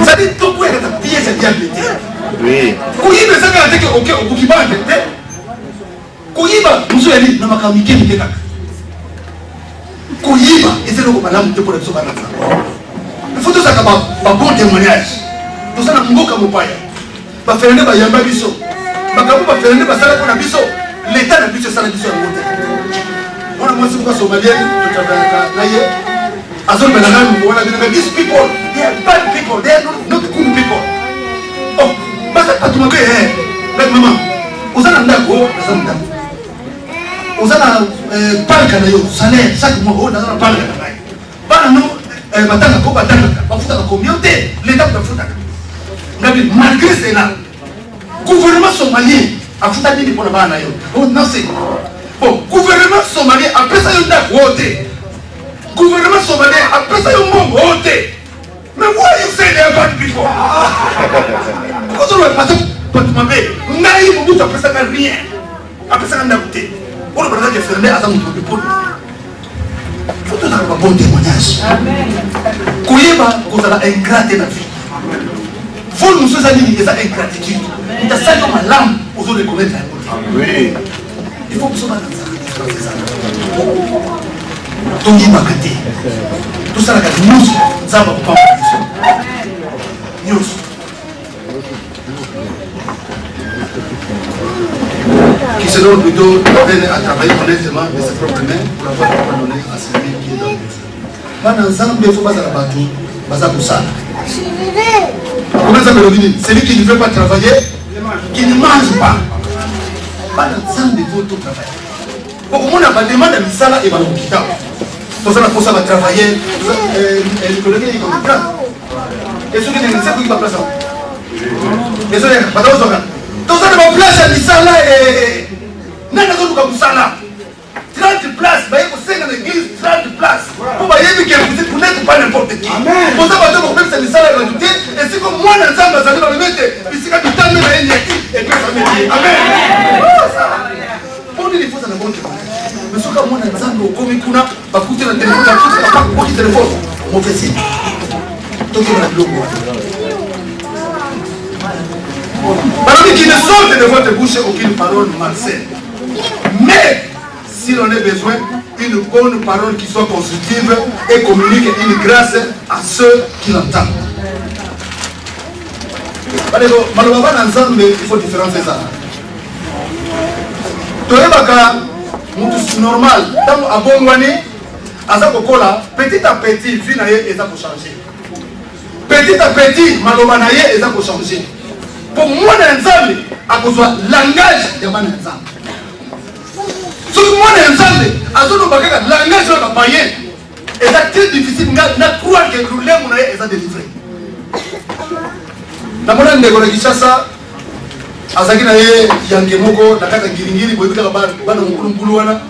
Ça dit tout pour être pillé, c'est bien pété. Oui. Kuyiba ça veut dire que ok, au Kiba pété. Kuyiba, nous sommes allés dans ma kamike pété kaka. Kuyiba, et c'est le madame de pour le soba. Il faut tout ça comme un bon témoignage. Tout ça n'a pas comme paya. Ba faire ne ba yamba biso. Ba kabu ba faire ne ba sala pour biso. L'État n'a plus de ça la biso. On a moins de quoi somalien, tout à fait. These people, they are bad people, they are not good people. Oh, parce que tu m'as dit, mais maman, vous avez un d'accord, vous avez un parc à l'eau, salaire, chaque mois, vous avez un parc à l'eau. Pas nous, batanga, pas foutre la communauté, l'État peut foutre. Malgré cela, le gouvernement somalien a foutu des pour la banane. Oh, non, c'est bon, gouvernement somalien a fait ça une d'accord. Gouvernement somalien après ça un bon voté. Mais why you say they are bad people? Parce que le patron, tu m'as dit, naïf, après ça n'a rien. Après ça n'a goûté. On va dire que Fernandez a un peu de faut tout avoir un bon témoignage. Koyeba, vous avez ingrat dans la vie. Faut nous sommes amis, il y a ingratitude. Il y a ça comme la lame aux autres de connaître la bonne. Oui. Il faut que ce soit dans ça. Tout y est tout ça, nous ça va pas nous. Qui se donne plutôt à travailler honnêtement de ses propres mains pour avoir donné à celui qui est dans le but. Ensemble, il faut pas à la bateau, pas à Boussana. Comment ça me dit? Celui qui ne veut pas travailler, qui ne mange pas. Pas ensemble, il faut tout travailler. Au moins, on va demander à Missala et à l'hôpital. Tout ça, pour ça, va travailler. Les collègues, ils comprennent. Et ceux qui ne savent pas qui va placer. Et ceux qui ne savent pas tout ça, va placer à Missala et. N'a pas de Missala. 30 places, il faut 5 dans l'église, 30 places. Pour que vous n'êtes pas n'importe qui. Pour ça, vous avez fait Missala et rajouter. Et si comme moi, ensemble, vous allez le mettre. Ici, quand vous avez mis et puis ça met. Amen. Pour dire, il faut ça le bon témoignage. Mais ce qu'on a dit, comme il y a un coup de téléphone, un téléphone, on fait ça. Tout le monde parmi qui ne sortent de votre bouche aucune parole malsaine. Mais si l'on a besoin d'une bonne parole qui soit constructive et communique une grâce à ceux qui l'entendent. Malheureusement, ensemble, il faut différencier ça. C'est normal. Tant à Bongwani, à Zakokola, petit à petit, vie naïe et ça pour changer. Petit à petit, malobanaïe et ça pour changer. Pour moi, l'ensemble, à cause du langage, il y a un ensemble. Ce que moi, l'ensemble, à cause du langage, il y a un païen. Et c'est très difficile de croire que le lait est délivré. Dans mon année, Kishasa, azaki na ye yange moko na kata ngiringiri boyebika bana mukulu wana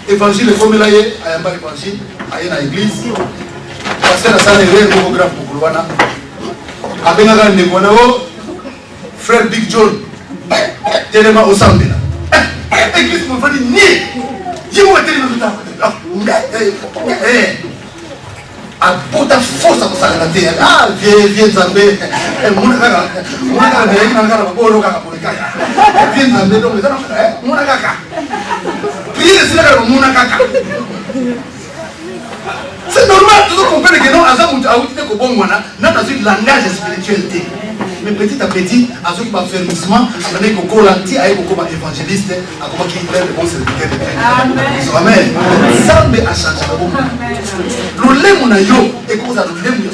évangile formula ye ayamba évangile aye na église pasteur asala erreur moko grave mukulu wana abengaka ndeko wana o frère Big John telema osambela église mo fadi ni yimo telema tuta a puta força com essa terra. Ah, vem também. É muito cara. Muito cara, vem na cara, bolo cara, bolo cara. Vem também, não, é muito cara. Pire se cara, muito cara. C'est normal, tout le monde comprend que non, à ça, on a dit que bon, on a dans une langage de spiritualité. Mais petit à petit, à ceux qui vont faire mouvement, on est qu'on ralentit à comme évangéliste, à comment qui est le bon serviteur de Dieu. Amen. Ça me a changé le bon. Le lait mon ayo, et qu'on a le lait mon ayo,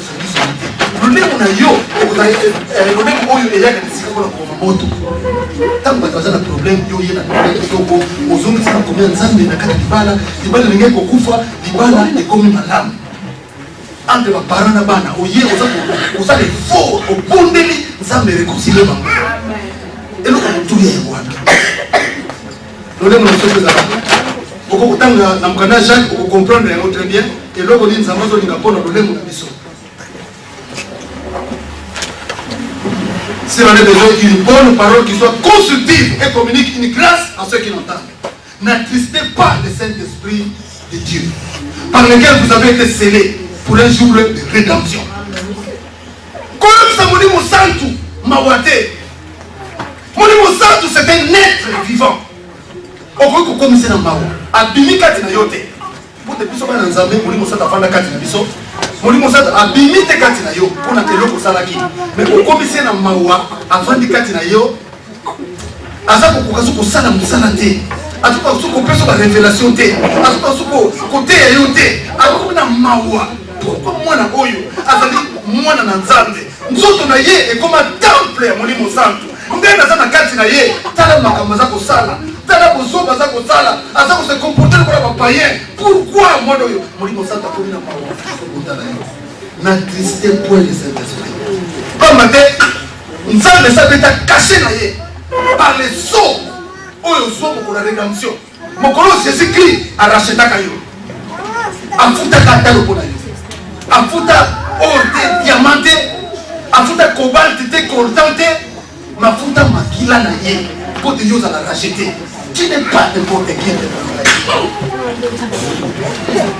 le lait mon ayo, et qu'on a le lait mon ayo, et là, c'est qu'on a pour moto. Tant que vous avez un problème, il y a un problème, aux hommes qui sont combien de ans, mais il y a des gens qui sont libala et comme une lame. Entre les parents et les parents, vous avez faux, au bon délit, vous avez réconcilié. Et nous, on tout est bon. Nous avons fait ça. Vous comprenez, Jacques, vous comprenez très bien. Et là, vous dites, nous avons fait un problème. Si on a besoin d'une bonne parole qui soit constructive et communique une grâce à ceux qui l'entendent, n'attristez pas le Saint-Esprit de Dieu, par lequel vous avez été scellés pour un jour de rédemption. Molimo Santu mawate. Molimo Santu c'est un être vivant. Oko komisa na mawa. Abimi kati na yote. Pote biso bana nzambe Molimo Santu afanda kati na biso. Molimo Santu abimi te kati na yo pona teloko salaki. Mais okomisa na mawa afandi kati na yo. Aza kokoka kosala mosala te. Atuka suko peso ba révélation te. Atuka suko côté ya yo te. Akona mawa. Pourquoi mwana oyo azali mwana na nzambe. Nzoto na ye ekoma temple ya Molimo Santu. Ndena za na kati na ye tala makambo za kosala. Tala bozoba za kosala. Aza ko se comporter comme un païen. Pourquoi mwana oyo Molimo Santu akomi na mawa. Kotala yo. N'attristez point les Saint-Esprit. Comme te nzambe sa beta caché na ye par les sceaux. Oyo so pour la rédemption. Mokolo Jésus-Christ a racheté kayo. Afuta katalo pona yo. Afuta or te diamanté, afuta cobalt te coltante, mafuta makila na ye. Pour te yoza la racheter. Tu n'es pas n'importe qui.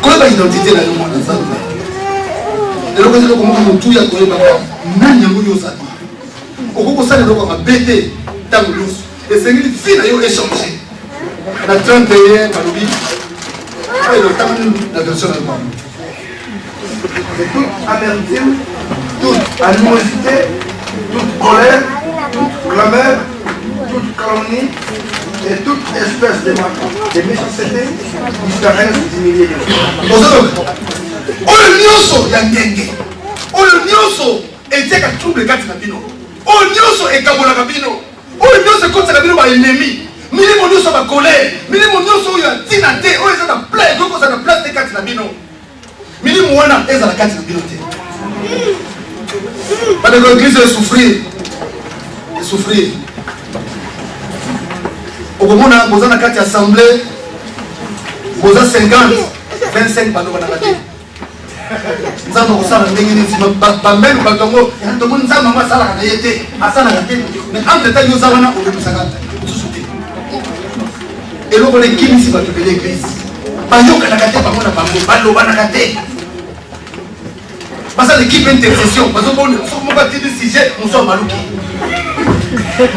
Quoi va identité la yo mona nzambe. Lelo ko ko mo mutu ya ko yeba nani yango yoza. Okoko sala loko mabete tango yoso. Et c'est une fille qui a échangé. La 31, Kaloubi, la version allemande. Et toute amertume, toute animosité, toute colère, toute clameur, toute calomnie et toute espèce de méchanceté disparaissent du milieu de nous. Oyo nyonso ya ngenge. Oyo nyonso etiaka trouble kati na bino. Oyo nyonso ekabolaka bino. Oyo nyonso ekotaka bino ba ennemi. Milimo nyonso ba colère. Milimo nyonso oyo atina te. Oyo eza na place. Oyo eza na place te kati na bino. Milimo wana eza na kati na bino te. Pas de l'église est souffrir. Et souffrir. Okomona boza na kati assemblée. Boza 50, 25 bano bana kati. Nzambe kosala ndenge nini bambelu batongo yantongo nzambe ngo asalaka na ye te asalaka te mais entre temps yoza wana olebisaka mosusu te eloko lekimisi bato bele eglise bayokanaka te bango na bango balobanaka te basala équipe intercession bazobona soki moko atindi sujet mosu amaluki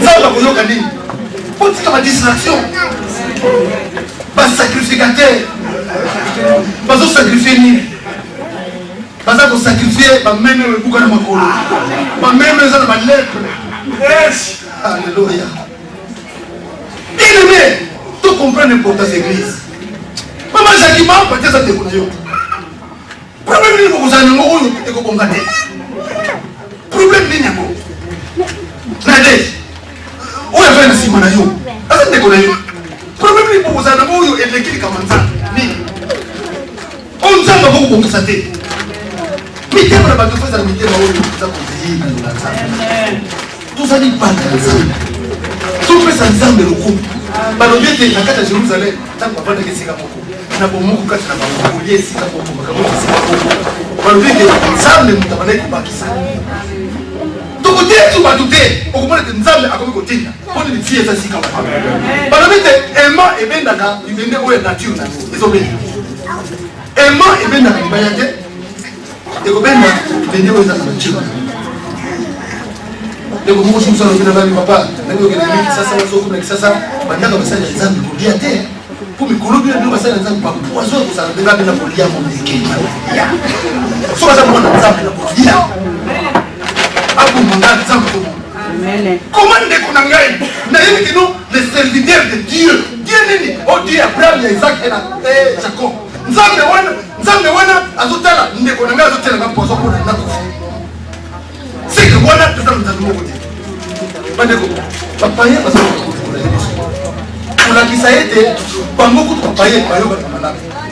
nzambe bakoyoka nini potika badistraction basacrificateur bazosacrifie nini baza ko sacrifier ba meme ebuka na makolo ba meme eza na ba lettre. Yes, alléluia. Bien-aimé, tu comprends l'importance de l'église. Maman Jackie m'a pas dit ça te kuna yo. Problème ni ko zana ngo oyo te ko bonga te. Problème ni nyako. Nade. Oya vena si mana yo. Asa te kuna yo. Problème ni ko zana ngo oyo elekili kamanza. Ni. On zamba ko bonga sa te. Mitema na bato feza na mitema oyo za kuziina na nzambe. Tuzali banda nzambe. Tupesa nzambe lokumu. Balobi te na kata Jerusalem tango bavanda kesika moko. Na bomuku kati na bango olie sika moko bakaboti sika moko. Balobi te nzambe mutabana kubakisa. Tokote tu batute okomona te nzambe akomi kotinda. Poni ni tie za sika moko. Balobi te ema ebendaka ibende oyo nature na ezobenda. Ema ebendaka libaya te. Et vous venez de vous dire et vous mangez ça le papa ça ça ça ça bandaka basala nzambe kolia te pour mikolo bien ndio basala nzambe pa poison ko sala beba bena kolia mo mekeni ya so ça mo nzambe na kolia abu manga nzambe ko amen comment ndeko na ngai na yeli kino les serviteurs de Dieu Dieu nini oh Dieu Abraham Isaac et Jacob nzambe wana azotala ndeko na ngai azotala na poison ko na nakufa. C'est que voilà tout ça nous a demandé. Bandeko, papa ya baso ko ko la yesu. Kuna kisaete bango ko papa ya bayo ba malaka.